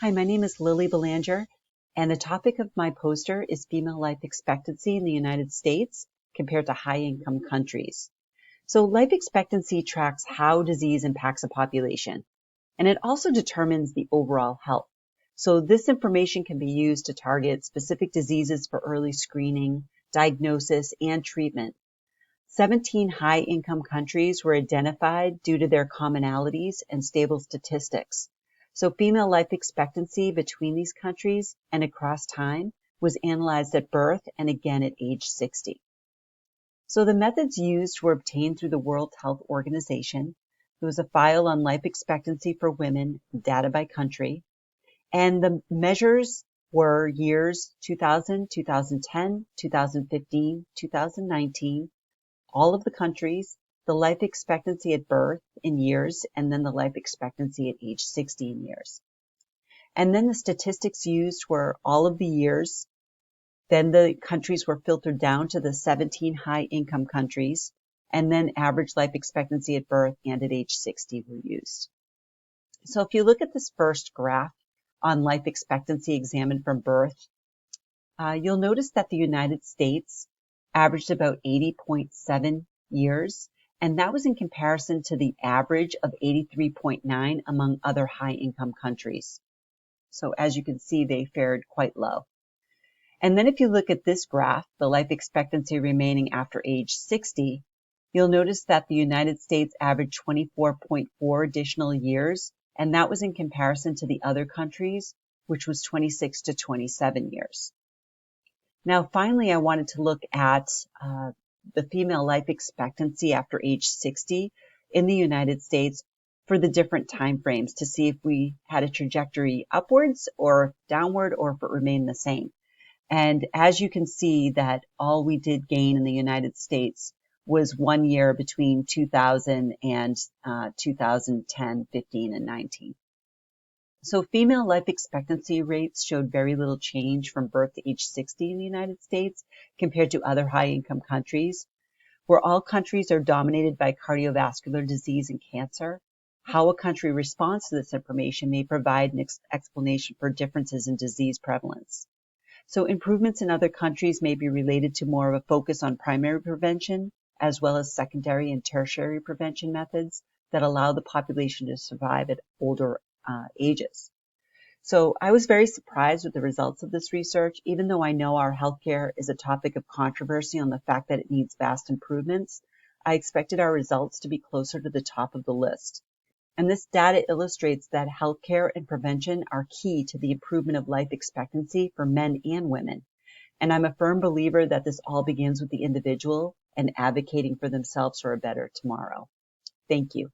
Hi, my name is Lily Belanger, and the topic of my poster is female life expectancy in the United States compared to high-income countries. So life expectancy tracks how disease impacts a population, and it also determines the overall health. So this information can be used to target specific diseases for early screening, diagnosis, and treatment. 17 high-income countries were identified due to their commonalities and stable statistics. So female life expectancy between these countries and across time was analyzed at birth and again at age 60. So the methods used were obtained through the World Health Organization. There was a file on life expectancy for women, data by country, and the measures were years 2000, 2010, 2015, 2019, all of the countries, the life expectancy at birth in years, and then the life expectancy at age 60 in years. And then the statistics used were all of the years. Then the countries were filtered down to the 17 high-income countries, and then average life expectancy at birth and at age 60 were used. So if you look at this first graph on life expectancy examined from birth, you'll notice that the United States averaged about 80.7 years, and that was in comparison to the average of 83.9 among other high-income countries. So as you can see, they fared quite low. And then if you look at this graph, the life expectancy remaining after age 60, you'll notice that the United States averaged 24.4 additional years, and that was in comparison to the other countries, which was 26 to 27 years. Now, finally, I wanted to look at the female life expectancy after age 60 in the United States for the different time frames to see if we had a trajectory upwards or downward or if it remained the same. And as you can see that all we did gain in the United States was 1 year between 2000 and 2010, 15, and 19. So female life expectancy rates showed very little change from birth to age 60 in the United States compared to other high-income countries, where all countries are dominated by cardiovascular disease and cancer. How a country responds to this information may provide an explanation for differences in disease prevalence. So improvements in other countries may be related to more of a focus on primary prevention, as well as secondary and tertiary prevention methods that allow the population to survive at older ages. So I was very surprised with the results of this research, even though I know our healthcare is a topic of controversy on the fact that it needs vast improvements. I expected our results to be closer to the top of the list. And this data illustrates that healthcare and prevention are key to the improvement of life expectancy for men and women. And I'm a firm believer that this all begins with the individual and advocating for themselves for a better tomorrow. Thank you.